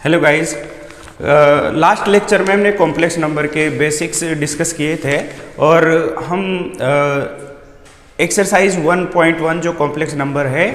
Hello guys, last lecture में हमने complex number के बेसिक्स डिस्कस किए थे और हम एक्सरसाइज 1.1 जो कॉम्प्लेक्स नंबर है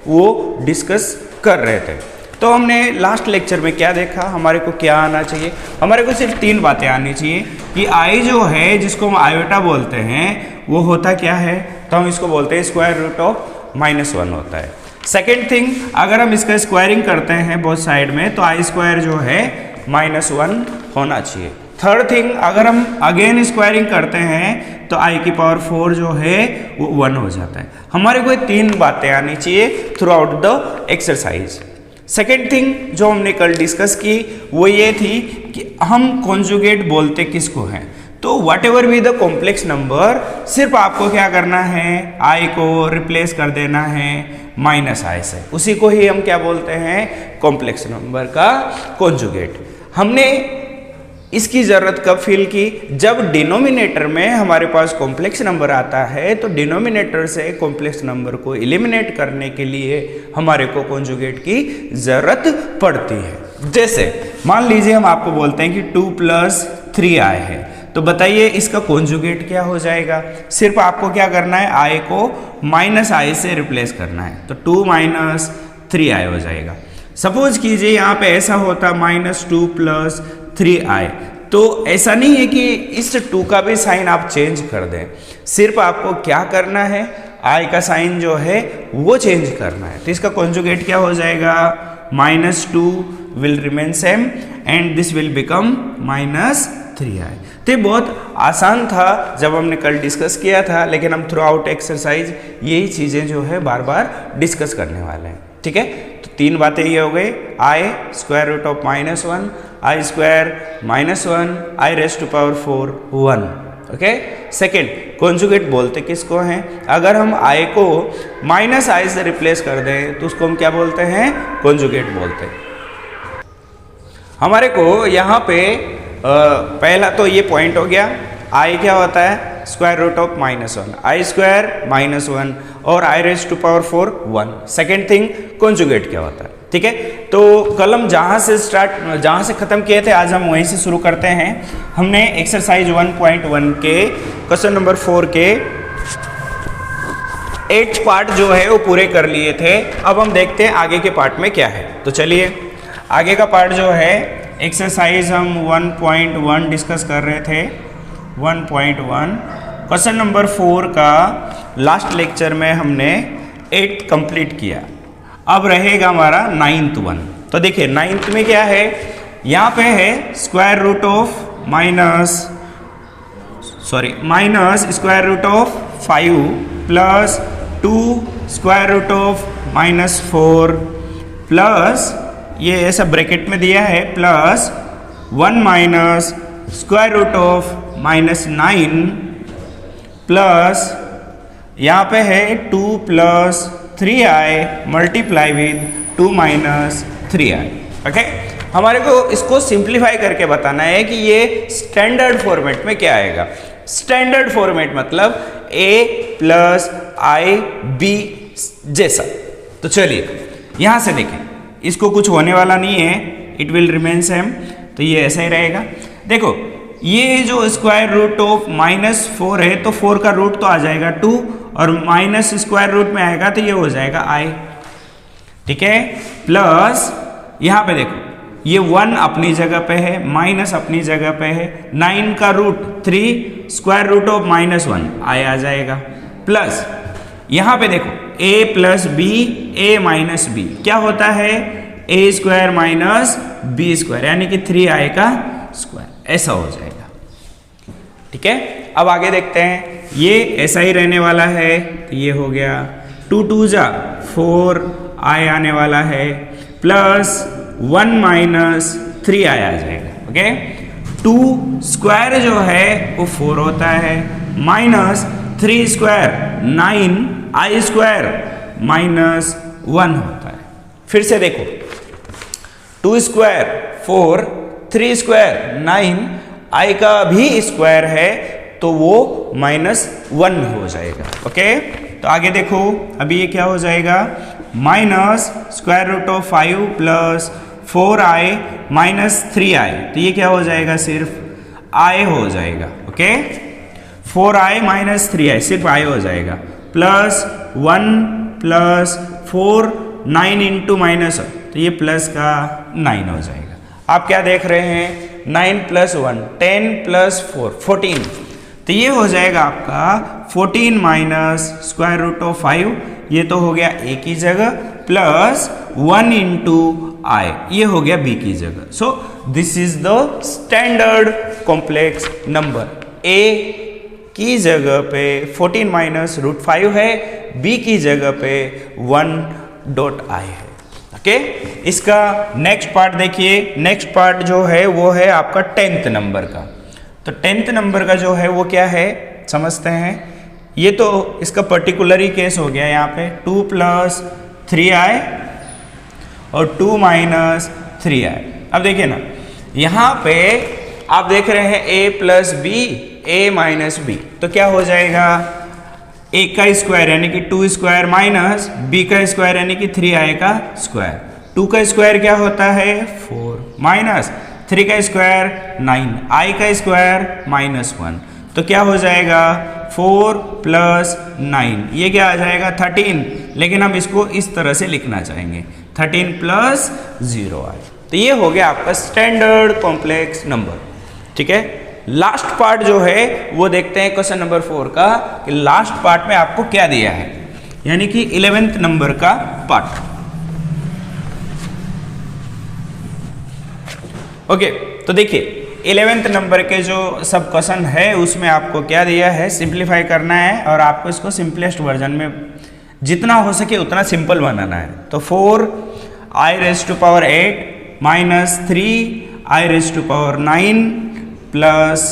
वो डिस्कस कर रहे थे। तो हमने लास्ट लेक्चर में क्या देखा, हमारे को क्या आना चाहिए। हमारे को सिर्फ 3 बातें आनी चाहिए कि आई जो है जिसको हम आयोटा बोलते हैं वो होता क्या है, तो हम इसको बोलते हैं स्क्वायर रूट ऑफ -1 होता है। सेकेंड थिंग, अगर हम इसका स्क्वायरिंग करते हैं बोथ साइड में तो आई स्क्वायर जो है -1 होना चाहिए। थर्ड थिंग, अगर हम अगेन स्क्वायरिंग करते हैं तो आई की पावर 4 जो है वो 1 हो जाता है। हमारे को 3 बातें आनी चाहिए through out the exercise. Second thing जो हमने कल डिस्कस की वो ये थी कि हम कॉन्जुगेट बोलते किसको हैं। तो what ever be the complex number, सिर्फ आपको क्या करना है, आई को रिप्लेस कर देना है -i से, उसी को ही हम क्या बोलते हैं, कॉम्प्लेक्स नंबर का कॉन्जुगेट। हमने इसकी ज़रूरत कब फील की, जब डिनोमिनेटर में हमारे पास कॉम्प्लेक्स नंबर आता है तो डिनोमिनेटर से कॉम्प्लेक्स नंबर को एलिमिनेट करने के लिए हमारे को कॉन्जुगेट की ज़रूरत पड़ती है। जैसे मान लीजिए हम आपको बोलते हैं कि 2 + 3i है, तो बताइए इसका कॉन्जुगेट क्या हो जाएगा। सिर्फ आपको क्या करना है, i को -i से रिप्लेस करना है, तो 2 - 3i हो जाएगा। सपोज कीजिए यहाँ पे ऐसा होता -2 + 3i, तो ऐसा नहीं है कि इस 2 का भी साइन आप चेंज कर दें, सिर्फ आपको क्या करना है, i का साइन जो है वो चेंज करना है। तो इसका कॉन्जुगेट क्या हो जाएगा, -2 will remain same and this will become -3i। तो ये बहुत आसान था जब हमने कल डिस्कस किया था, लेकिन हम थ्रू आउट एक्सरसाइज यही चीज़ें जो है बार बार डिस्कस करने वाले हैं। ठीक है, तो 3 बातें ये हो गई, i square root of -1, i square -1, i raise to power 4 1। Okay, second, conjugate बोलते किसको हैं। अगर हम i को -i से रिप्लेस कर दें तो उसको हम क्या बोलते हैं, कॉन्जुगेट बोलते हैं। हमारे को यहाँ पे पहला तो ये पॉइंट हो गया, i क्या होता है, square root of -1, i square -1 और i raise to power 4 1। Second thing, conjugate क्या होता है। ठीक है, तो कल हम जहाँ से ख़त्म किए थे आज हम वहीं से शुरू करते हैं। हमने एक्सरसाइज 1.1 के क्वेश्चन नंबर 4 के 8 पार्ट जो है वो पूरे कर लिए थे। अब हम देखते हैं आगे के पार्ट में क्या है। तो चलिए आगे का पार्ट जो है, एक्सरसाइज हम 1.1 डिस्कस कर रहे थे। 1.1 क्वेश्चन नंबर 4 का लास्ट लेक्चर में हमने 8 कंप्लीट किया। अब रहेगा हमारा 9th वन। तो देखिए 9th में क्या है, यहाँ पे है square root of square root of 5 plus 2 square root of -4 plus ये ऐसा ब्रैकेट में दिया है plus 1 - square root of -9 plus यहाँ पे है 2 + 3i multiply with 2 - 3i। Okay, हमारे को इसको सिंप्लीफाई करके बताना है कि ये स्टैंडर्ड फॉर्मेट में क्या आएगा। स्टैंडर्ड फॉर्मेट मतलब a + i b जैसा। तो चलिए यहाँ से देखें, इसको कुछ होने वाला नहीं है, इट विल रिमेन सेम, तो ये ऐसा ही रहेगा। देखो ये जो स्क्वायर रूट ऑफ -4 है तो 4 का रूट तो आ जाएगा 2 और माइनस स्क्वायर रूट में आएगा तो ये हो जाएगा i। ठीक है, प्लस यहाँ पे देखो ये 1 अपनी जगह पे है, माइनस अपनी जगह पे है, 9 का root 3 square root of -1 i आ जाएगा, प्लस यहाँ पे देखो a + b a - b क्या होता है, a स्क्वायर - b स्क्वायर यानी कि 3i का स्क्वायर, ऐसा हो जाएगा। ठीक है, अब आगे देखते हैं, ये ऐसा ही रहने वाला है, तो ये हो गया 2 × 2 = 4i आने वाला है प्लस 1 - 3i आ जाएगा। ओके, 2 स्क्वायर जो है वो 4 होता है, -3 स्क्वायर 9 i स्क्वायर -1 होता है। फिर से देखो 2 स्क्वायर 4, 3 स्क्वायर 9, i का भी स्क्वायर है तो वो -1 हो जाएगा। ओके, तो आगे देखो, अभी ये क्या हो जाएगा, -√5 + 4i माइनस 3i, तो ये क्या हो जाएगा, सिर्फ i हो जाएगा। ओके, 4i माइनस 3i सिर्फ i हो जाएगा, प्लस 1 प्लस 4 9 इंटू माइनस, तो ये प्लस का 9 हो जाएगा। आप क्या देख रहे हैं, 9 प्लस 1 10 प्लस 4 14, तो ये हो जाएगा आपका 14 माइनस स्क्वायर रूट ऑफ 5, ये तो हो गया a की जगह, प्लस 1 इंटू आई, ये हो गया b की जगह। So this is the standard complex number. a की जगह पे 14 माइनस रूट 5 है, b की जगह पे 1.i है। ओके, इसका नेक्स्ट पार्ट देखिए। नेक्स्ट पार्ट जो है वो है आपका 10th नंबर का। तो 10th नंबर का जो है वो क्या है समझते हैं। ये तो इसका पर्टिकुलर ही केस हो गया, यहाँ पे 2 प्लस 3i और 2 माइनस 3i। अब देखिए ना, यहाँ पे आप देख रहे हैं a plus B, a minus B, तो क्या हो जाएगा, a का स्क्वायर यानी कि 2 स्क्वायर माइनस b का स्क्वायर यानी कि 3i का स्क्वायर। 2 का स्क्वायर क्या होता है 4 माइनस 3 का स्क्वायर 9, i का स्क्वायर माइनस 1, तो क्या हो जाएगा 4 प्लस 9, ये क्या आ जाएगा 13, लेकिन हम इसको इस तरह से लिखना चाहेंगे 13 प्लस 0i। तो ये हो गया आपका स्टैंडर्ड कॉम्प्लेक्स नंबर। ठीक है, लास्ट पार्ट जो है वो देखते हैं क्वेश्चन नंबर 4 का, कि लास्ट पार्ट में आपको क्या दिया है, यानी कि 11th नंबर का पार्ट। ओके, तो देखिए 11th नंबर के जो सब क्वेश्चन है उसमें आपको क्या दिया है, सिंप्लीफाई करना है और आपको इसको सिंपलेस्ट वर्जन में जितना हो सके उतना सिंपल बनाना है। तो 4i raise to power 8 minus 3i raise to power 9 plus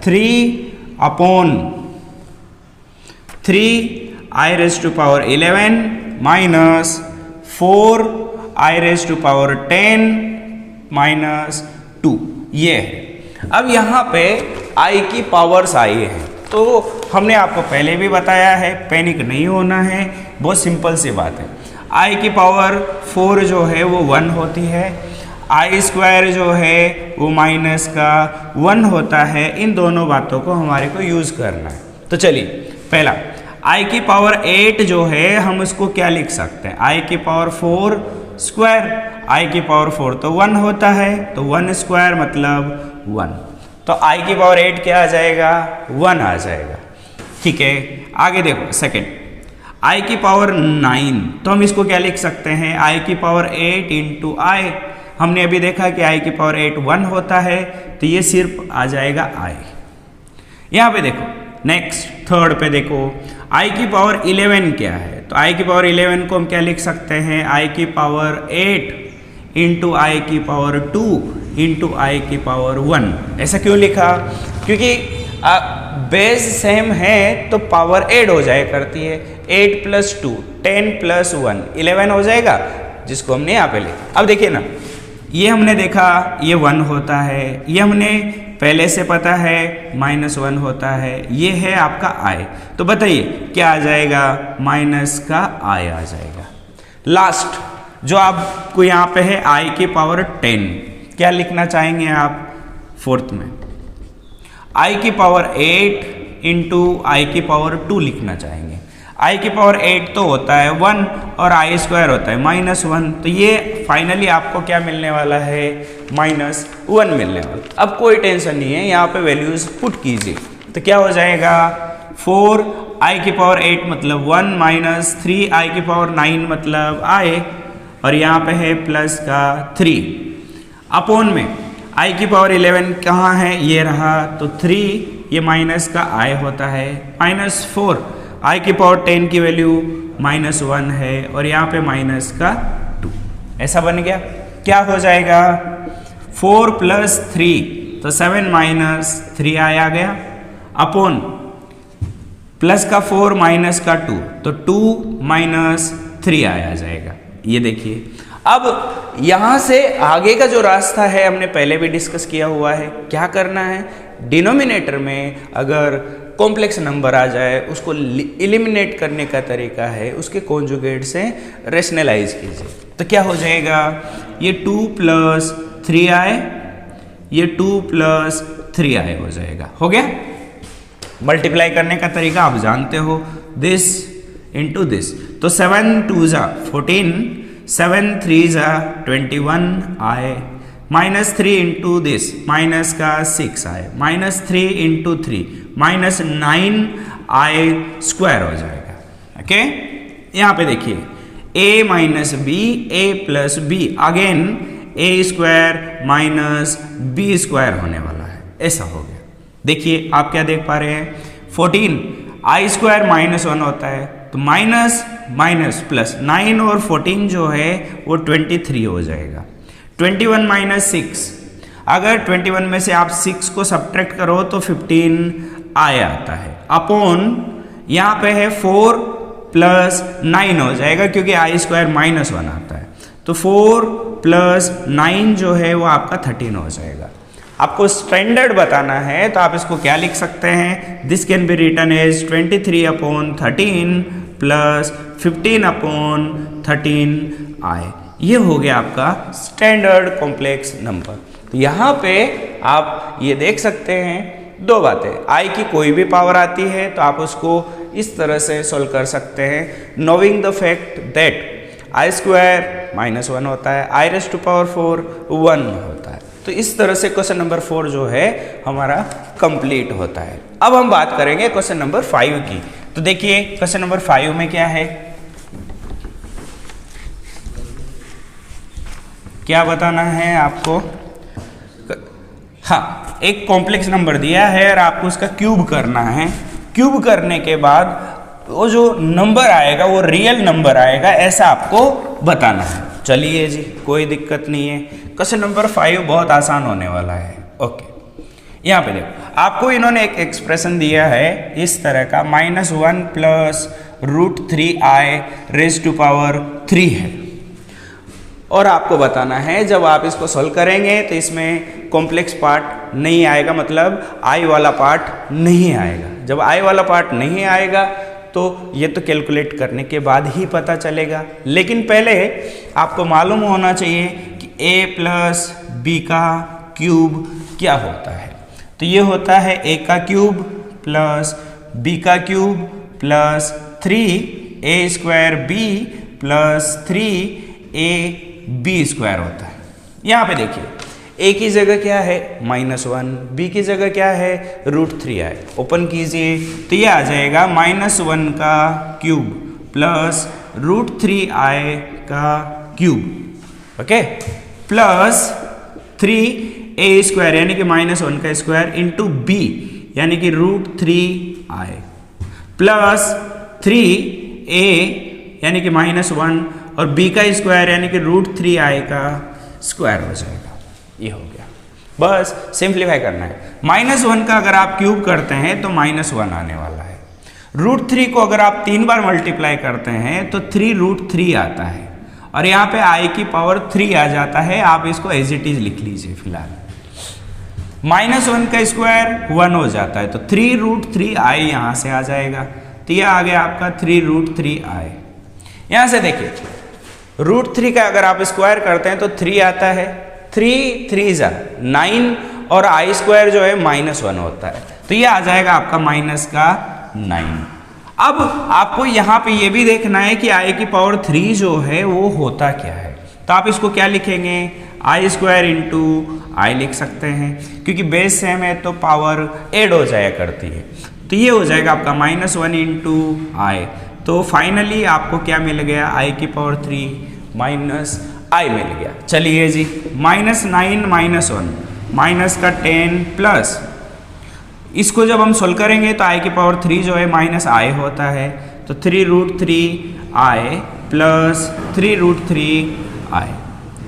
3 upon 3i raise to power 11 minus 4i raise to power 10 minus 2, ये है। अब यहाँ पे i की पावर्स आई है, तो हमने आपको पहले भी बताया है, पैनिक नहीं होना है, बहुत सिंपल सी बात है। i की पावर 4 जो है वो 1 होती है, i स्क्वायर जो है वो माइनस का 1 होता है। इन दोनों बातों को हमारे को यूज़ करना है। तो चलिए, पहला i की पावर 8 जो है हम उसको क्या लिख सकते हैं, i की पावर 4 स्क्वायर, i की पावर 4 तो 1 होता है, तो 1 स्क्वायर मतलब 1, तो i की पावर 8 क्या आ जाएगा 1 आ जाएगा। ठीक है, आगे देखो सेकंड, i की पावर 9, तो हम इसको क्या लिख सकते हैं, i की पावर 8 इंटू i, हमने अभी देखा कि i की पावर 8 1 होता है, तो ये सिर्फ आ जाएगा i। यहाँ पे देखो नेक्स्ट थर्ड पे देखो, i की पावर 11 क्या है, तो i की पावर 11 को हम क्या लिख सकते हैं, i की पावर 8 इंटू आई की पावर 2 इंटू आई की पावर 1। ऐसा क्यों लिखा, क्योंकि बेस सेम है तो पावर ऐड हो जाया करती है। 8 प्लस 2 10 प्लस 1 11 हो जाएगा, जिसको हमने यहाँ पे लिखा। अब देखिए ना, ये हमने देखा ये 1 होता है, ये हमने पहले से पता है -1 होता है, ये है आपका i, तो बताइए क्या आ जाएगा, माइनस का i आ जाएगा। लास्ट जो आपको यहाँ पे है i की पावर 10, क्या लिखना चाहेंगे आप फोर्थ में, i की पावर 8 इंटू आई की पावर 2 लिखना चाहेंगे। i की पावर 8 तो होता है 1 और i स्क्वायर होता है -1, तो ये फाइनली आपको क्या मिलने वाला है, -1 मिलने वाला। अब कोई टेंशन नहीं है, यहाँ पे वैल्यूज पुट कीजिए, तो क्या हो जाएगा 4i की पावर 8 मतलब 1 माइनस 3i की पावर 9 मतलब i, और यहाँ पे है प्लस का 3 अपॉन में i की पावर 11 कहाँ है, ये रहा, तो 3 ये माइनस का i होता है, -4 i की पावर 10 की वैल्यू -1 है, और यहाँ पे माइनस का 2। ऐसा बन गया, क्या हो जाएगा 4 प्लस 3 तो 7 माइनस 3i आ गया, अपॉन प्लस का 4 माइनस का 2 तो 2 माइनस 3i आ जाएगा। ये देखिए, अब यहाँ से आगे का जो रास्ता है हमने पहले भी डिस्कस किया हुआ है, क्या करना है, डिनोमिनेटर में अगर कॉम्प्लेक्स नंबर आ जाए उसको एलिमिनेट करने का तरीका है उसके कॉन्जुगेट से रेशनलाइज कीजिए। तो क्या हो जाएगा, ये 2 + 3i, ये 2 + 3i हो जाएगा। हो गया। मल्टीप्लाई करने का तरीका आप जानते हो, दिस इंटू दिस। तो 7 2 जा 14, 7 3 जा 21i, -3 इंटू दिस, माइनस का 6i, -3 इंटू 3, -9i स्क्वायर हो जाएगा। ओके, यहाँ पे देखिए a minus B, a plus B, again a square minus B square होने वाला है, ऐसा हो गया। देखिए आप क्या देख पा रहे हैं, 14 i स्क्वायर -1 होता है, तो माइनस माइनस प्लस 9 और 14 जो है वो 23 हो जाएगा। 21 - 6, अगर 21 में से आप 6 को सब्ट्रैक्ट करो तो 15 i आता है, अपॉन यहाँ पे है 4 + 9 हो जाएगा क्योंकि i स्क्वायर -1 आता है, तो 4 + 9 जो है वो आपका 13 हो जाएगा। आपको स्टैंडर्ड बताना है तो आप इसको क्या लिख सकते हैं, this can be written as 23/13 + 15/13i। ये हो गया आपका स्टैंडर्ड कॉम्प्लेक्स नंबर। तो यहाँ पे आप ये देख सकते हैं दो बातें, i की कोई भी पावर आती है तो आप उसको इस तरह से सोल्व कर सकते हैं, knowing the fact that i square -1 होता है, i⁴ 1 होता है। तो इस तरह से क्वेश्चन नंबर 4 जो है हमारा कंप्लीट होता है। अब हम बात करेंगे क्वेश्चन नंबर 5 की। तो देखिए क्वेश्चन नंबर 5 में क्या है, क्या बताना है आपको। हाँ, एक कॉम्प्लेक्स नंबर दिया है और आपको उसका क्यूब करना है। क्यूब करने के बाद वो जो नंबर आएगा वो रियल नंबर आएगा, ऐसा आपको बताना है। चलिए जी, कोई दिक्कत नहीं है। क्वेश्चन नंबर 5 बहुत आसान होने वाला है। ओके, यहाँ पे देखो, आपको इन्होंने एक एक्सप्रेशन दिया है इस तरह का, -1 + √3i⁻³ है, और आपको बताना है जब आप इसको सॉल्व करेंगे तो इसमें कॉम्प्लेक्स पार्ट नहीं आएगा, मतलब i वाला पार्ट नहीं आएगा। जब i वाला पार्ट नहीं आएगा तो ये तो कैलकुलेट करने के बाद ही पता चलेगा, लेकिन पहले आपको मालूम होना चाहिए कि a + b का क्यूब क्या होता है। तो ये होता है a का क्यूब प्लस b का cube plus 3a² b plus 3ab square होता है। यहाँ पे देखिए a की जगह क्या है -1, b की जगह क्या है √3i। ओपन कीजिए तो ये आ जाएगा -1 का क्यूब प्लस √3i का क्यूब, ओके, प्लस 3a² यानी कि -1 का स्क्वायर इंटू b यानी कि √3i प्लस 3a यानी कि -1 और b का स्क्वायर यानी कि √3i का स्क्वायर हो जाएगा। ये हो गया, बस सिंप्लीफाई करना है। -1 का अगर आप क्यूब करते हैं तो -1 आने वाला है। √3 को अगर आप 3 बार मल्टीप्लाई करते हैं तो 3√3 आता है, और यहाँ पे i की पावर 3 आ जाता है। आप इसको एज इट इज लिख लीजिए फिलहाल। -1 का स्क्वायर 1 हो जाता है, तो 3√3i यहाँ से आ जाएगा। तो यह आ गया आपका 3√3i। यहाँ से देखिए √3 का अगर आप स्क्वायर करते हैं तो 3 आता है, 3 3 जा 9 और i स्क्वायर जो है -1 होता है, तो ये आ जाएगा आपका -9। अब आपको यहाँ पे ये भी देखना है कि i की पावर 3 जो है वो होता क्या है। तो आप इसको क्या लिखेंगे, i² इंटू i लिख सकते हैं, क्योंकि बेस सेम है तो पावर ऐड हो जाया करती है। तो ये हो जाएगा आपका -1 इंटू i। तो फाइनली आपको क्या मिल गया, i की पावर 3 माइनस i मिल गया। चलिए जी, -9 -1 माइनस का 10 प्लस, इसको जब हम सोल्व करेंगे तो i की पावर 3 जो है -i होता है, तो 3√3i प्लस 3√3i।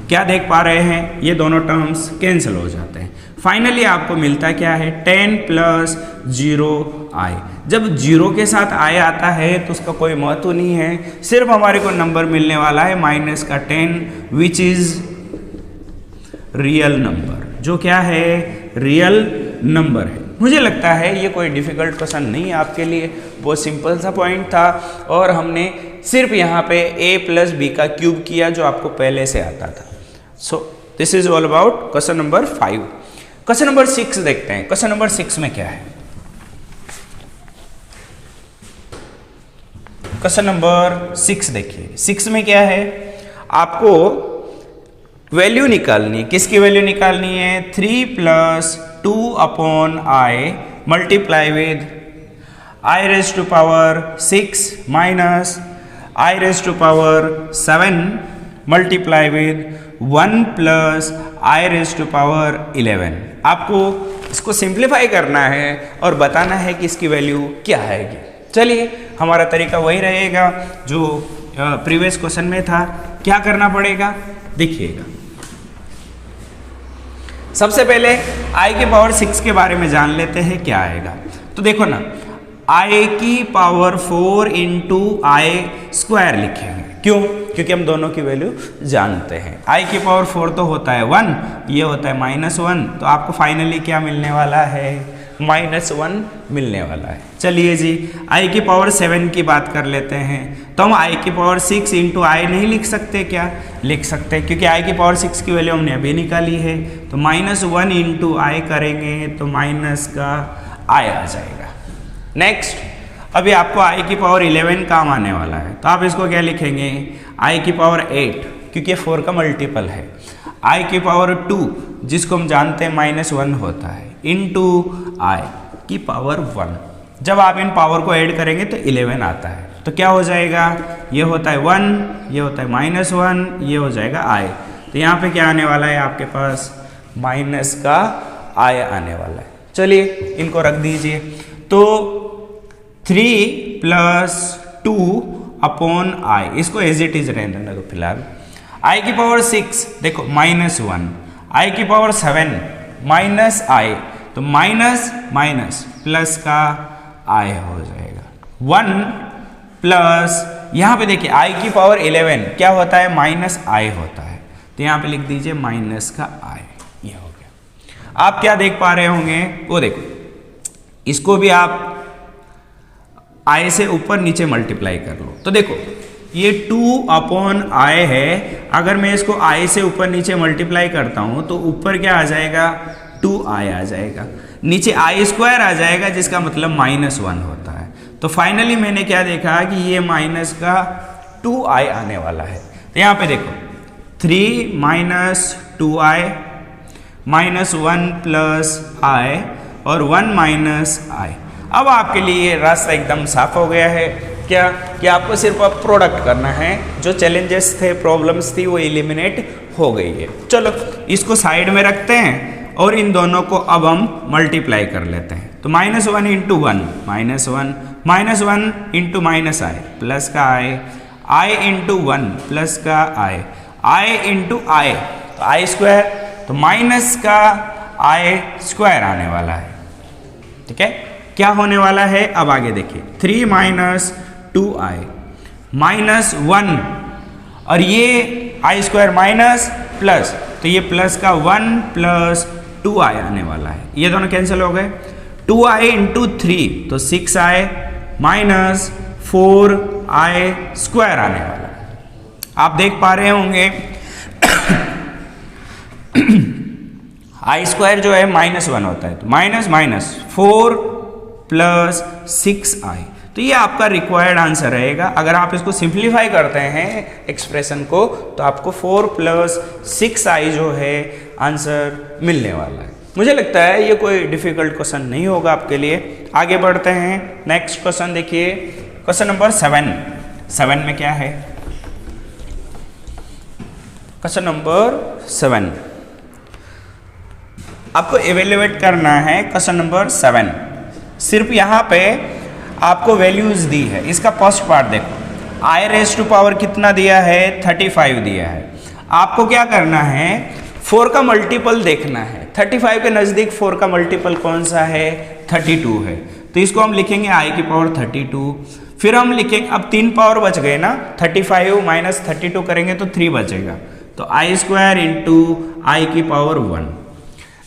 क्या देख पा रहे हैं, ये दोनों टर्म्स कैंसिल हो जाते हैं। फाइनली आपको मिलता क्या है 10 + 0i। जब 0 के साथ i आता है तो उसका कोई महत्व नहीं है, सिर्फ हमारे को नंबर मिलने वाला है -10 विच इज रियल नंबर, जो क्या है रियल नंबर है। मुझे लगता है ये कोई डिफ़िकल्ट क्वेश्चन नहीं है आपके लिए, बहुत सिंपल सा पॉइंट था और हमने सिर्फ यहाँ पे a प्लस बी का क्यूब किया जो आपको पहले से आता था। So this is all about question number 5। Question number 6 देखते हैं। क्वेश्चन नंबर 6 में क्या है? क्वेश्चन नंबर 6 देखिए। 6 में क्या है? आपको वैल्यू निकालनी है। किसकी वैल्यू निकालनी है? 3 plus 2 upon i multiply with i raise to power 6 minus i raise to power 7 multiply with 1 plus i raise to power 11। आपको इसको सिंप्लीफाई करना है और बताना है कि इसकी वैल्यू क्या आएगी। चलिए, हमारा तरीका वही रहेगा जो प्रीवियस क्वेश्चन में था। क्या करना पड़ेगा देखिएगा। सबसे पहले आई की पावर 6 के बारे में जान लेते हैं क्या आएगा। तो देखो ना, आई की पावर 4 इंटू आई स्क्वायर लिखेंगे। क्यों? क्योंकि हम दोनों की वैल्यू जानते हैं। आई की पावर 4 तो होता है 1, ये होता है -1, तो आपको फाइनली क्या मिलने वाला है? -1 मिलने वाला है। चलिए जी, आई की पावर 7 की बात कर लेते हैं। तो हम आई की पावर 6 इंटू आई नहीं लिख सकते क्या? लिख सकते हैं, क्योंकि आई की पावर 6 की वैल्यू हमने अभी निकाली है। तो -1 इंटू आई करेंगे तो माइनस का आई आ जाएगा। नेक्स्ट, अभी आपको आई की पावर 11 काम आने वाला है, तो आप इसको क्या लिखेंगे? आई की पावर 8, क्योंकि 4 का मल्टीपल है। आई की पावर 2, जिसको हम जानते हैं -1 होता है, इंटू आई की पावर 1। जब आप इन पावर को ऐड करेंगे तो 11 आता है। तो क्या हो जाएगा? ये होता है 1, ये होता है -1, ये हो जाएगा आई। तो यहाँ पे क्या आने वाला है आपके पास? माइनस का आई आने वाला है। चलिए, इनको रख दीजिए। तो 3 प्लस 2 अपॉन आई, इसको एज इट इज रहने दो फिलहाल। आई की पावर 6 देखो -1, आई की पावर 7 माइनस आई, तो माइनस माइनस प्लस का आई हो जाएगा। 1 प्लस, यहाँ पे देखिए आई की पावर 11 क्या होता है? माइनस आई होता है। तो यहाँ पे लिख दीजिए माइनस का आई, ये हो गया। आप क्या देख पा रहे होंगे? वो देखो, इसको भी आप आई से ऊपर नीचे मल्टीप्लाई कर लो। तो देखो, ये 2 अपॉन आई है। अगर मैं इसको आई से ऊपर नीचे मल्टीप्लाई करता हूं तो ऊपर क्या आ जाएगा? 2 आई आ जाएगा, नीचे आई स्क्वायर आ जाएगा, जिसका मतलब -1 होता है। तो फाइनली मैंने क्या देखा कि ये माइनस का 2 आई आने वाला है। तो यहाँ पे देखो, 3 माइनस 2i -1 प्लस आई और 1 माइनस आई। अब आपके लिए रास्ता एकदम साफ हो गया है। क्या कि आपको सिर्फ अब प्रोडक्ट करना है। जो चैलेंजेस थे, प्रॉब्लम्स थी, वो एलिमिनेट हो गई है। चलो, इसको साइड में रखते हैं और इन दोनों को अब हम मल्टीप्लाई कर लेते हैं। तो -1 इंटू 1 -1, -1 इंटू माइनस आई प्लस का आई इंटू 1 प्लस का आई इंटू आई, तो आई स्क्वायर, तो माइनस का आई स्क्वायर आने वाला है। ठीक है, क्या होने वाला है? अब आगे देखिए, 3 माइनस 2i -1, और ये आई स्क्वायर माइनस प्लस, तो ये प्लस का 1 प्लस 2i आने वाला है। ये दोनों कैंसिल हो गए। 2i इंटू 3, तो 6i माइनस 4i स्क्वायर आने वाला है। आप देख पा रहे होंगे आई स्क्वायर जो है -1 होता है, तो माइनस माइनस 4 प्लस 6i, तो ये आपका रिक्वायर्ड आंसर रहेगा। अगर आप इसको सिंप्लीफाई करते हैं एक्सप्रेशन को, तो आपको 4 प्लस 6i जो है आंसर मिलने वाला है। मुझे लगता है ये कोई डिफिकल्ट क्वेश्चन नहीं होगा आपके लिए। आगे बढ़ते हैं, नेक्स्ट क्वेश्चन देखिए, क्वेश्चन नंबर 7 में क्या है? क्वेश्चन नंबर 7 आपको इवेल्युएट करना है। क्वेश्चन नंबर 7 सिर्फ यहाँ पे आपको वैल्यूज दी है। इसका फर्स्ट पार्ट देखो, आई रेज टू पावर कितना दिया है? 35 दिया है। आपको क्या करना है? 4 का मल्टीपल देखना है। 35 के नज़दीक 4 का मल्टीपल कौन सा है? 32 है। तो इसको हम लिखेंगे आई की पावर 32। फिर हम लिखेंगे, अब 3 पावर बच गए ना, 35 माइनस 32 करेंगे तो 3 बचेगा, तो आई स्क्वायर इंटू आई की पावर 1।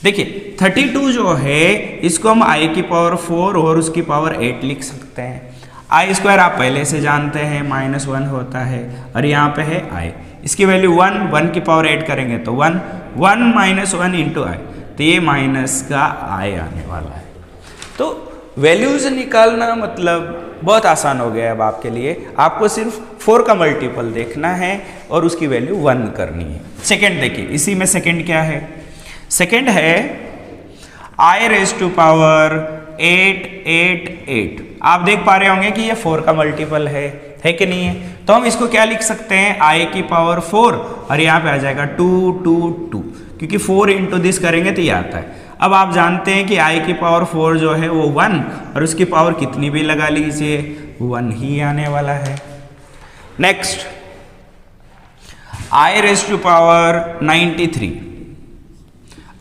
देखिए 32 जो है इसको हम i की पावर 4 और उसकी पावर 8 लिख सकते हैं। आई स्क्वायर आप पहले से जानते हैं -1 होता है और यहाँ पे है i, इसकी वैल्यू 1 की पावर 8 करेंगे तो 1 -1 इंटू आई, तो ये माइनस का i आने वाला है। तो वैल्यूज निकालना मतलब बहुत आसान हो गया अब आपके लिए, आपको सिर्फ 4 का मल्टीपल देखना है और उसकी वैल्यू 1 करनी है। सेकेंड देखिए, इसी में सेकेंड क्या है, सेकेंड है i रेज टू पावर 888। आप देख पा रहे होंगे कि ये 4 का मल्टीपल है कि नहीं है, तो हम इसको क्या लिख सकते हैं, i की पावर 4 और यहाँ पे आ जाएगा 2 2 2, क्योंकि 4 इंटू दिस करेंगे तो ये आता है। अब आप जानते हैं कि i की पावर 4 जो है वो 1 और उसकी पावर कितनी भी लगा लीजिए 1 ही आने वाला है। Next i raise to power 93,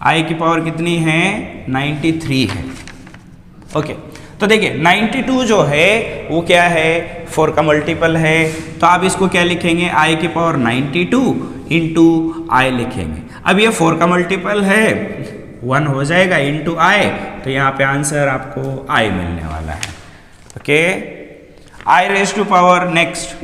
i की पावर कितनी है 93 है। ओके, तो देखिए 92 जो है वो क्या है 4 का मल्टीपल है, तो आप इसको क्या लिखेंगे i की पावर 92 इंटू आई लिखेंगे। अब ये 4 का मल्टीपल है 1 हो जाएगा इंटू आई, तो यहाँ पे आंसर आपको i मिलने वाला है। Okay, i raise to power next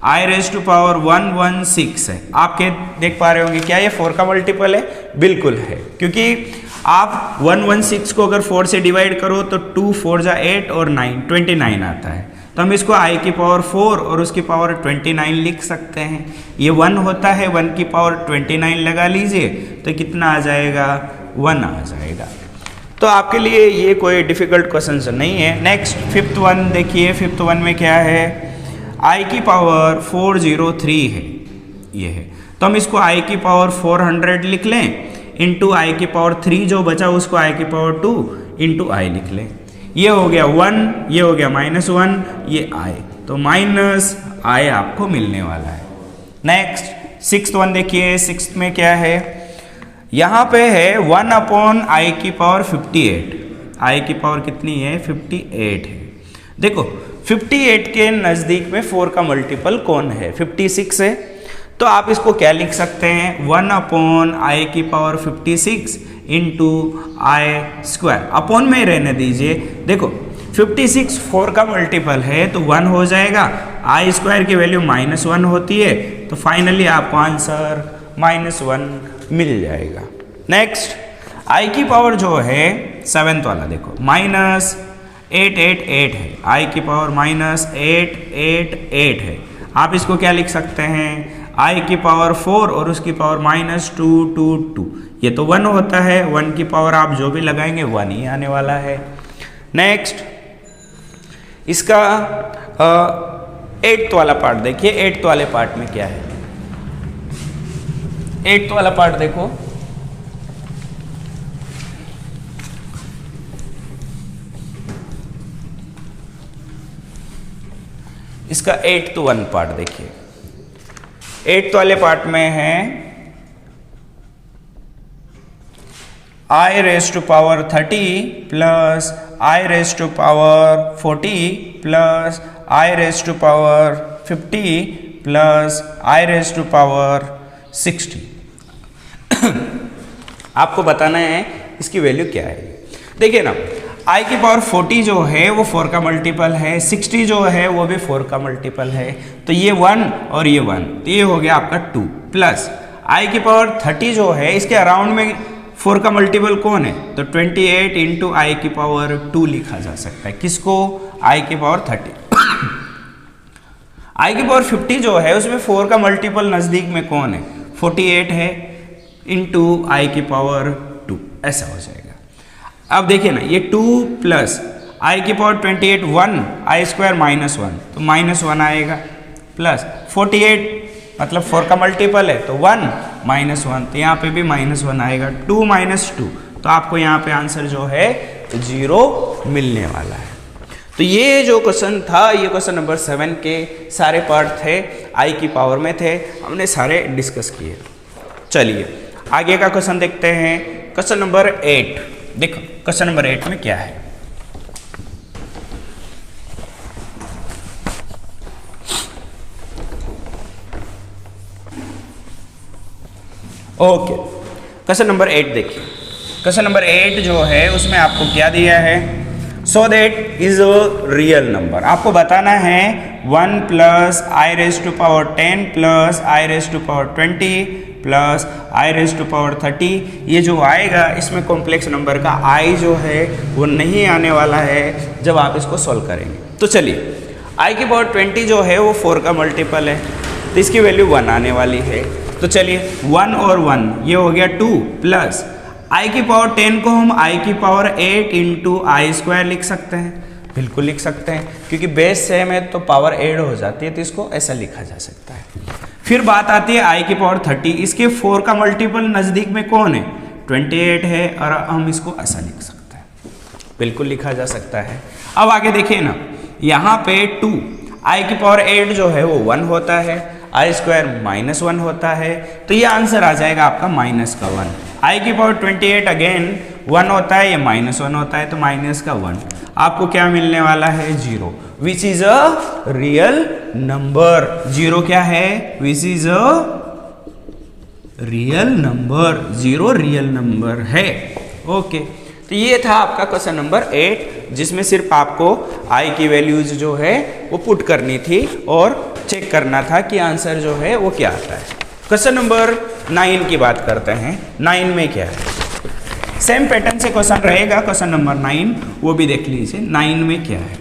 i raise to power 116 है। आप क्या देख पा रहे होंगे, क्या ये 4 का मल्टीपल है, बिल्कुल है, क्योंकि आप 116 को अगर 4 से डिवाइड करो तो 2 4 जा 8 और 9 29 आता है, तो हम इसको i की पावर 4 और उसकी पावर 29 लिख सकते हैं। ये 1 होता है, 1 की पावर 29 लगा लीजिए तो कितना आ जाएगा 1 आ जाएगा। तो आपके लिए ये कोई डिफिकल्ट क्वेश्चन नहीं है। नेक्स्ट फिफ्थ वन देखिए, फिफ्थ वन में क्या है, i की पावर 403 है, ये है, तो हम इसको i की पावर 400 लिख लें इंटू आई की पावर 3 जो बचा उसको i की पावर 2 इंटू आई लिख लें। ये हो गया 1, ये हो गया -1, ये i, तो -i आपको मिलने वाला है। नेक्स्ट सिक्स्थ वन देखिए, सिक्स्थ में क्या है, यहाँ पे है 1/i की पावर 58, i की पावर कितनी है 58 है। देखो 58 के नज़दीक में 4 का मल्टीपल कौन है, 56 है, तो आप इसको क्या लिख सकते हैं 1/i की पावर 56 इंटू आई स्क्वायर, अपॉन में रहने दीजिए। देखो 56 4 का मल्टीपल है तो 1 हो जाएगा, आई स्क्वायर की वैल्यू -1 होती है, तो फाइनली आपको आंसर -1 मिल जाएगा। नेक्स्ट i की पावर जो है 7th वाला देखो -888 है, i की पावर -888 है, आप इसको क्या लिख सकते हैं i की पावर 4 और उसकी पावर -222, ये तो 1 होता है, 1 की पावर आप जो भी लगाएंगे 1 ही आने वाला है। नेक्स्ट इसका 8th वाला पार्ट देखिए, 8th वाले पार्ट में क्या है, 8th वाला पार्ट देखो, इसका 8th 1 पार्ट देखिए, 8th वाले पार्ट में है i raise to power 30 plus i raise to power 40 plus i raise to power 50 plus i raise to power 60। आपको बताना है इसकी वैल्यू क्या है। देखिए ना, i की पावर 40 जो है वो 4 का मल्टीपल है, 60 जो है वो भी 4 का मल्टीपल है, तो ये 1 और ये 1, तो ये हो गया आपका 2 प्लस i की पावर 30 जो है इसके अराउंड में 4 का मल्टीपल कौन है, तो 28 इंटू आई की पावर 2 लिखा जा सकता है, किसको i की पावर 30। i की पावर 50 जो है उसमें 4 का मल्टीपल नज़दीक में कौन है, 48 है इंटू आई की पावर 2, ऐसा हो जाएगा। अब देखिए ना, ये 2 प्लस आई की पावर 28 1, आई स्क्वायर -1, तो -1 आएगा, प्लस 48 मतलब 4 का मल्टीपल है तो 1 -1, तो यहाँ पे भी -1 आएगा, 2 - 2, तो आपको यहाँ पे आंसर जो है 0 मिलने वाला है। तो ये जो क्वेश्चन था, ये क्वेश्चन नंबर 7 के सारे पार्ट थे, आई की पावर में थे, हमने सारे डिस्कस किए। चलिए आगे का क्वेश्चन देखते हैं, क्वेश्चन नंबर 8। देखो क्वेश्चन नंबर 8 में क्या है, ओके क्वेश्चन नंबर 8 देखिए, क्वेश्चन नंबर 8 जो है उसमें आपको क्या दिया है, so that is a real number. आपको बताना है 1 plus i raise to power 10 plus i raise to power 20 plus i raise to power 30, ये जो आएगा इसमें कॉम्प्लेक्स नंबर का आई जो है वो नहीं आने वाला है जब आप इसको सॉल्व करेंगे। तो चलिए आई की पावर 20 जो है वो 4 का मल्टीपल है, तो इसकी वैल्यू 1 आने वाली है। तो चलिए 1 और 1 ये हो गया 2 प्लस आई की पावर 10 को हम आई की पावर 8 इंटू आई स्क्वायर लिख सकते हैं, बिल्कुल लिख सकते हैं, क्योंकि बेस सेम है तो पावर ऐड हो जाती है, तो इसको ऐसा लिखा जा सकता है। फिर बात आती है आई की पावर 30, इसके 4 का मल्टीपल नज़दीक में कौन है, 28 है, और हम इसको ऐसा लिख सकते हैं, बिल्कुल लिखा जा सकता है। अब आगे देखिए ना, यहाँ पे 2 आई की पावर 8 जो है वो 1 होता है, आई स्क्वायर -1 होता है, तो ये आंसर आ जाएगा आपका -1। आई की पावर 28 अगेन 1 होता है, ये -1 होता है, तो -1। आपको क्या मिलने वाला है, 0, which is a real number. 0 क्या है, which is a real number, 0 real number है। ओके, तो ये था आपका क्वेश्चन नंबर 8, जिसमें सिर्फ आपको आई की वैल्यूज जो है वो पुट करनी थी और चेक करना था कि आंसर जो है वो क्या आता है। क्वेश्चन नंबर 9 की बात करते हैं। 9 में क्या है, सेम पैटर्न से क्वेश्चन रहेगा। क्वेश्चन नंबर 9 वो भी देख लीजिए। 9 में क्या है,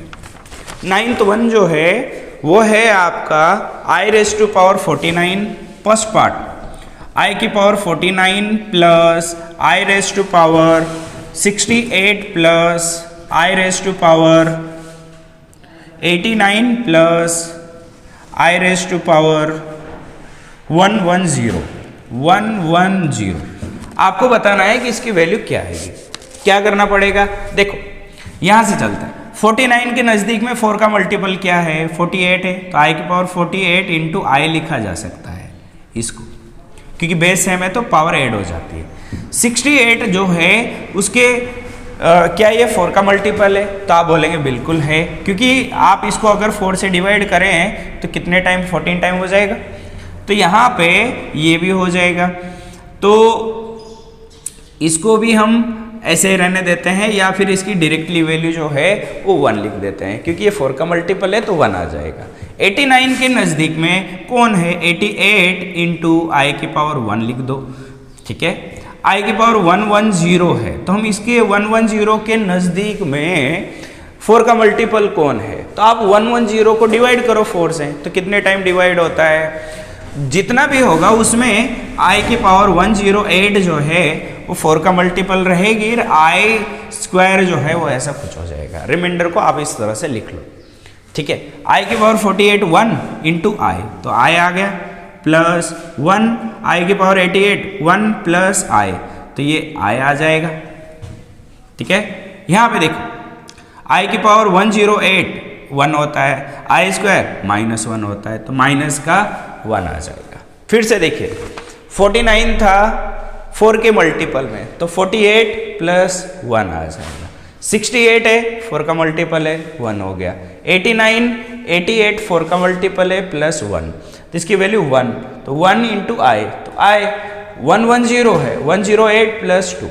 9th वन जो है वो है आपका i raise to power 49 first part, i की power 49 plus i raise to power 68 plus i raise to power 89 plus i raise to power 110। आपको बताना है कि इसकी वैल्यू क्या है। क्या करना पड़ेगा, देखो यहां से चलते हैं। 49 के नज़दीक में 4 का मल्टीपल क्या है, 48 है, तो आई की पावर 48 इंटू आई लिखा जा सकता है इसको, क्योंकि बेस सेम है तो पावर ऐड हो जाती है। 68 जो है उसके क्या ये 4 का मल्टीपल है, तो आप बोलेंगे बिल्कुल है, क्योंकि आप इसको अगर 4 से डिवाइड करें तो कितने टाइम, 14 टाइम हो जाएगा, तो यहाँ पे ये भी हो जाएगा। तो इसको भी हम ऐसे रहने देते हैं, या फिर इसकी डायरेक्टली वैल्यू जो है वो 1 लिख देते हैं, क्योंकि ये 4 का मल्टीपल है तो 1 आ जाएगा। 89 के नज़दीक में कौन है, 88 इंटू आई की पावर 1 लिख दो, ठीक है। आई की पावर 110 है, तो हम इसके 110 के नज़दीक में 4 का मल्टीपल कौन है, तो आप 110 को डिवाइड करो 4 से, तो कितने टाइम डिवाइड होता है, जितना भी होगा उसमें आई की पावर 108 जो है वो 4 का मल्टीपल रहेगी, और आई स्क्वायर जो है वो ऐसा कुछ हो जाएगा। रिमाइंडर को आप इस तरह से लिख लो, ठीक है। आई की पावर 48 1 इंटू आई, तो आई आ गया, प्लस 1 आई की पावर 88 1 प्लस आई, तो ये आई आ जाएगा, ठीक है। यहाँ पे देखो आई की पावर 108 1 होता है, आई स्क्वायर -1 होता है, तो माइनस का 1 आ जाएगा। फिर से देखिए 49 था 4 के मल्टीपल में, तो 48 प्लस 1 आ जाएगा। 68 है 4 का मल्टीपल है 1 हो गया। 88 4 का मल्टीपल है प्लस 1, तो इसकी वैल्यू 1, तो 1 इंटू आई, तो आई 110 है, 108 प्लस 2,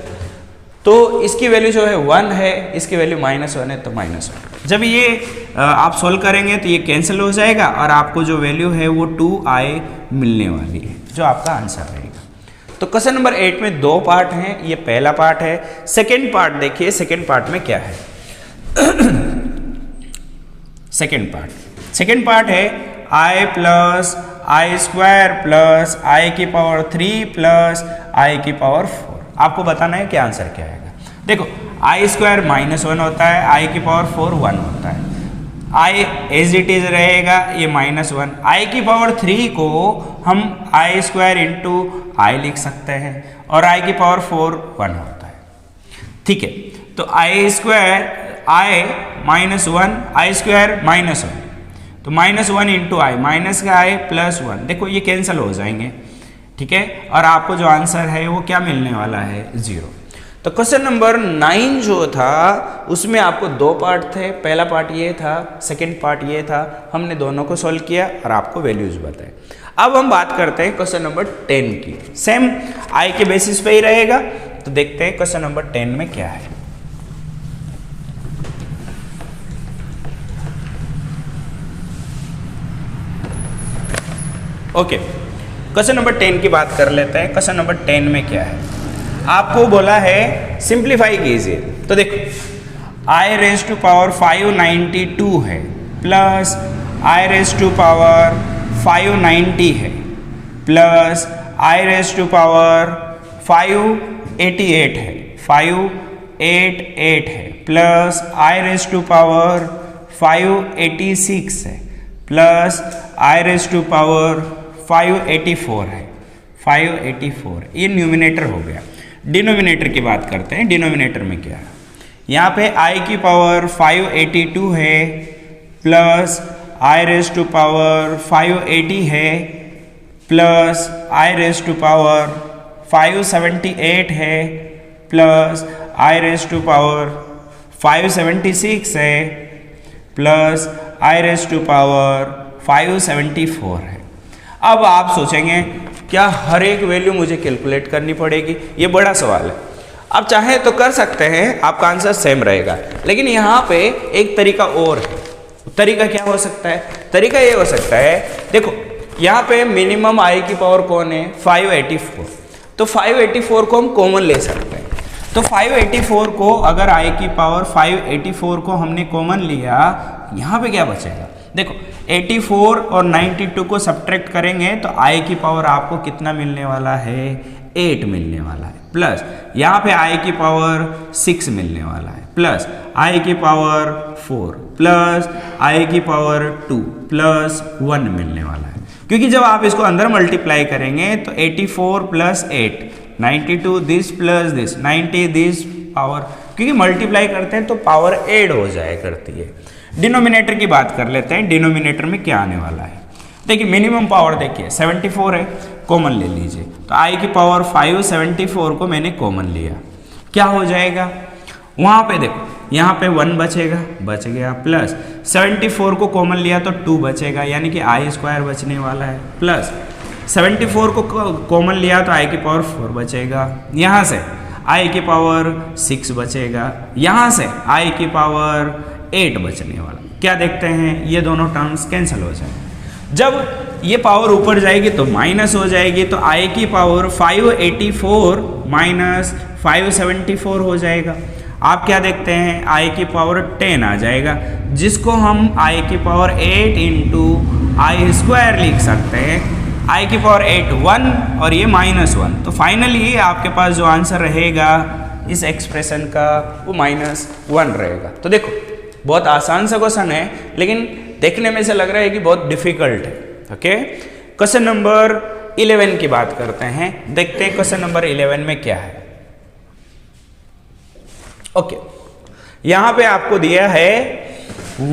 तो इसकी वैल्यू जो है 1 है, इसकी वैल्यू -1 है, तो -1। जब ये आप सोल्व करेंगे तो ये कैंसिल हो जाएगा, और आपको जो वैल्यू है वो 2i मिलने वाली है, जो आपका आंसर रहेगा। तो क्वेश्चन नंबर 8 में 2 पार्ट हैं, ये पहला पार्ट है। सेकेंड पार्ट देखिए, सेकेंड पार्ट में क्या है। सेकेंड पार्ट है i plus i square plus i की पावर 3 प्लस आई की पावर 4। आपको बताना है कि आंसर क्या आएगा। देखो आई स्क्वायर -1 होता है, आई की पावर 4 1 होता है, आई एज इट इज रहेगा, ये -1। आई की पावर 3 को हम आई स्क्वायर इंटू आई लिख सकते हैं, और आई की पावर 4 1 होता है, ठीक है। तो आई स्क्वायर आई -1 आई स्क्वायर -1, तो -1 इंटू आई, माइनस का आई प्लस 1, देखो ये कैंसिल हो जाएंगे, ठीक है। और आपको जो आंसर है वो क्या मिलने वाला है, 0। तो क्वेश्चन नंबर 9 जो था उसमें आपको 2 पार्ट थे, पहला पार्ट ये था, सेकंड पार्ट ये था। हमने दोनों को सॉल्व किया और आपको वैल्यूज बताए। अब हम बात करते हैं क्वेश्चन नंबर 10 की। सेम आई के बेसिस पे ही रहेगा, तो देखते हैं क्वेश्चन नंबर 10 में क्या है। ओके, क्वेश्चन नंबर 10 की बात कर लेते हैं। क्वेश्चन नंबर 10 में क्या है, आपको बोला है सिंप्लीफाई कीजिए। तो देखो i रेज टू पावर 592 है plus i raise to power 590 है plus i raise to power 588 है 588 है plus i raise to power 586 है plus i raise to power 584 है 584। ये न्यूमिनेटर हो गया। डिनोमिनेटर की बात करते हैं। डिनोमिनेटर में क्या है, यहाँ पे i की पावर 582 है plus i raise to power 580 है plus i raise to power 578 है plus i raise to power 576 है plus i raise to power 574 है। अब आप सोचेंगे क्या हर एक वैल्यू मुझे कैलकुलेट करनी पड़ेगी? ये बड़ा सवाल है। आप चाहे तो कर सकते हैं, आपका आंसर सेम रहेगा, लेकिन यहाँ पे एक तरीका और है। तरीका क्या हो सकता है? तरीका ये हो सकता है, देखो यहाँ पे मिनिमम i की पावर कौन है? 584। तो 584 को हम कॉमन ले सकते हैं। तो 584 को अगर i की पावर 584 को हमने कॉमन लिया, यहाँ पे क्या बचेगा? देखो 84 और 92 को सब्ट्रैक्ट करेंगे तो i की पावर आपको कितना मिलने वाला है? 8 मिलने वाला है प्लस यहाँ पे i की पावर 6 मिलने वाला है प्लस i की पावर 4 प्लस i की पावर 2 प्लस 1 मिलने वाला है। क्योंकि जब आप इसको अंदर मल्टीप्लाई करेंगे तो 84 plus 8 92 this plus this 90 this power, क्योंकि मल्टीप्लाई करते हैं तो पावर ऐड हो जाए करती है। डिनोमिनेटर की बात कर लेते हैं। डिनोमिनेटर में क्या आने वाला है? देखिए मिनिमम पावर देखिए 74 है, कॉमन ले लीजिए। तो i की पावर 574 को मैंने कॉमन लिया, क्या हो जाएगा? वहाँ पे देखो यहाँ पे 1 बचेगा, बच गया, प्लस 74 को कॉमन लिया तो 2 बचेगा, यानी कि i स्क्वायर बचने वाला है, प्लस 74 को कॉमन लिया तो i की पावर 4 बचेगा, यहाँ से i की पावर 6 बचेगा, यहाँ से i की पावर 8 बचने वाला। क्या देखते हैं? ये दोनों टर्म्स कैंसिल हो जाएंगे। जब ये पावर ऊपर जाएगी तो माइनस हो जाएगी, तो i की पावर 584 माइनस 574 हो जाएगा। आप क्या देखते हैं? i की पावर 10 आ जाएगा, जिसको हम i की पावर 8 इंटू आई स्क्वायर लिख सकते हैं। i की पावर 8 1 और ये -1, तो फाइनली आपके पास जो आंसर रहेगा इस एक्सप्रेशन का वो -1 रहेगा। तो देखो बहुत आसान सा क्वेश्चन है, लेकिन देखने में से लग रहा है कि बहुत डिफिकल्ट है। ओके, क्वेश्चन नंबर 11 की बात करते हैं। देखते हैं क्वेश्चन नंबर 11 में क्या है। ओके, यहां पे आपको दिया है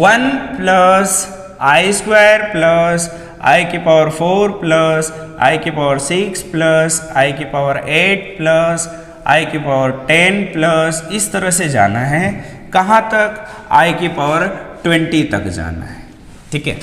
1 plus i square plus i की पावर 4 प्लस आई की पावर 6 प्लस आई की पावर 8 प्लस आई की पावर 10 प्लस इस तरह से जाना है। कहाँ तक? i की पावर 20 तक जाना है। ठीक है,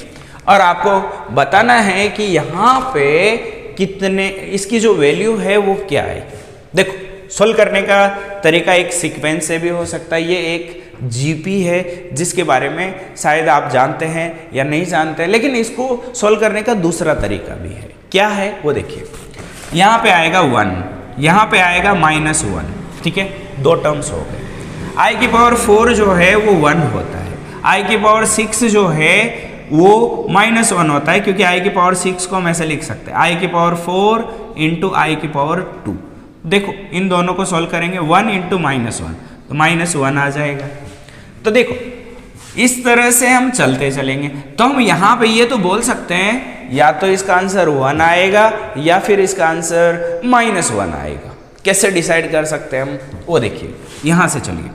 और आपको बताना है कि यहाँ पे कितने, इसकी जो वैल्यू है वो क्या है। देखो सोल्व करने का तरीका एक सीक्वेंस से भी हो सकता है। ये एक जीपी है जिसके बारे में शायद आप जानते हैं या नहीं जानते हैं, लेकिन इसको सोल्व करने का दूसरा तरीका भी है। क्या है वो देखिए। यहाँ पे आएगा 1, यहाँ पे आएगा -1। ठीक है, दो टर्म्स हो गए। i की पावर 4 जो है वो 1 होता है, i की पावर 6 जो है वो -1 होता है, क्योंकि i की पावर 6 को हम ऐसे लिख सकते हैं i की पावर 4 इंटू आई की पावर 2। देखो इन दोनों को सॉल्व करेंगे, 1 इंटू -1 तो -1 आ जाएगा। तो देखो इस तरह से हम चलते चलेंगे, तो हम यहाँ पे ये तो बोल सकते हैं या तो इसका आंसर 1 आएगा या फिर इसका आंसर -1 आएगा। कैसे डिसाइड कर सकते हैं हम वो देखिए। यहाँ से चलिए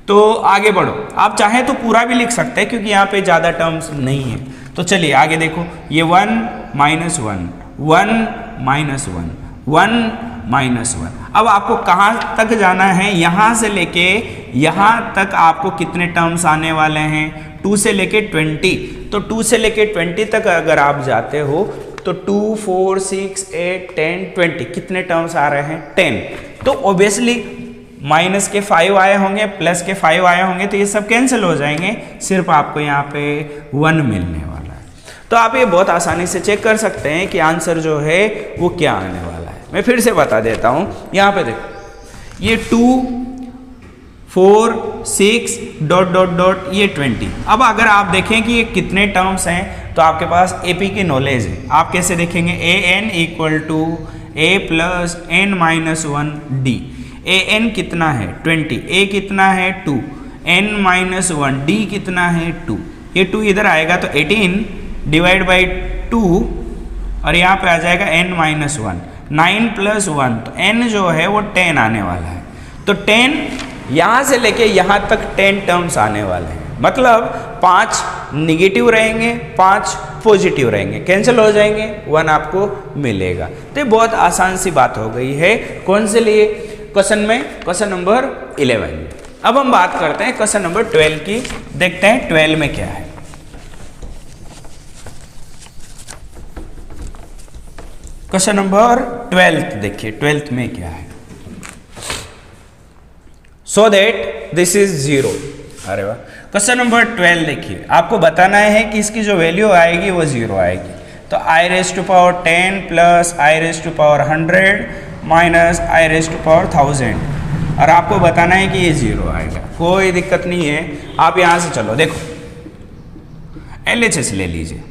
तो आगे बढ़ो, आप चाहें तो पूरा भी लिख सकते हैं क्योंकि यहाँ पे ज़्यादा टर्म्स नहीं है। तो चलिए आगे देखो, ये 1 -1 1 -1 1 -1। अब आपको कहाँ तक जाना है? यहाँ से लेके यहाँ तक आपको कितने टर्म्स आने वाले हैं? 2 से लेके 20। तो 2 से लेके 20 तक अगर आप जाते हो तो 2 4 6 8 10 20 कितने टर्म्स आ रहे हैं? 10। तो ऑब्वियसली माइनस के 5 आए होंगे, प्लस के 5 आए होंगे, तो ये सब कैंसिल हो जाएंगे, सिर्फ आपको यहाँ पे 1 मिलने वाला है। तो आप ये बहुत आसानी से चेक कर सकते हैं कि आंसर जो है वो क्या आने वाला है। मैं फिर से बता देता हूँ, यहाँ पे देखो, ये 2 4 6 डॉट डॉट डॉट ये 20। अब अगर आप देखें कि ये कितने टर्म्स हैं, तो आपके पास एपी की नॉलेज है, आप कैसे देखेंगे, a n equal to a plus n minus 1 d. A n कितना है 20, ए कितना है 2, एन माइनस 1, डी कितना है 2। ये 2 इधर आएगा तो 18 डिवाइड बाई 2 और यहाँ पे आ जाएगा n माइनस 1, 9 प्लस 1, तो n जो है वो 10 आने वाला है। तो 10 यहाँ से लेके यहाँ तक 10 टर्म्स आने वाले हैं, मतलब 5 निगेटिव रहेंगे, 5 पॉजिटिव रहेंगे, कैंसिल हो जाएंगे, 1 आपको मिलेगा। तो ये बहुत आसान सी बात हो गई है, कौन से लिए, क्वेश्चन में, क्वेश्चन नंबर 11। अब हम बात करते हैं क्वेश्चन नंबर 12 की, देखते हैं 12 में क्या है। क्वेश्चन नंबर 12 देखिए, 12th में क्या है, सो दैट दिस इज 0। अरे वाह, क्वेश्चन नंबर 12 देखिए, आपको बताना है कि इसकी जो वैल्यू आएगी वो 0 आएगी। तो i raise to power 10 plus i raise to power 100 minus i raise to power 1000, और आपको बताना है कि ये 0 आएगा। कोई दिक्कत नहीं है, आप यहाँ से चलो, देखो LHS ले लीजिए,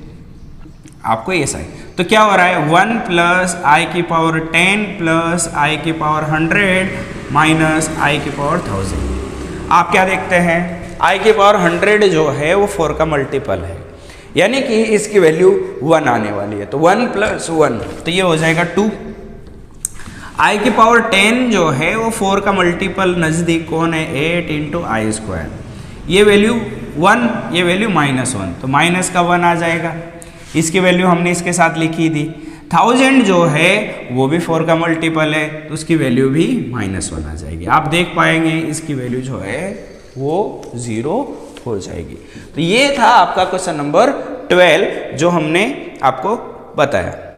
आपको ये सही। तो क्या हो रहा है, 1 प्लस आई की पावर 10 प्लस आई की पावर 100 माइनस आई की पावर 1000। आप क्या देखते हैं, आई की पावर 100 जो है वो 4 का मल्टीपल है, यानी कि इसकी वैल्यू 1 आने वाली है। तो 1 प्लस 1, तो ये हो जाएगा 2। आई की पावर 10 जो है वो 4 का मल्टीपल नज़दीक कौन है, 8 इंटू आई स्क्वायर। ये वैल्यू 1, ये वैल्यू -1, तो माइनस का 1 आ जाएगा। इसकी वैल्यू हमने इसके साथ लिखी थी। 1000 जो है वो भी 4 का मल्टीपल है, तो उसकी वैल्यू भी -1 आ जाएगी। आप देख पाएंगे इसकी वैल्यू जो है वो 0 हो जाएगी। तो ये था आपका क्वेश्चन नंबर 12 जो हमने आपको बताया।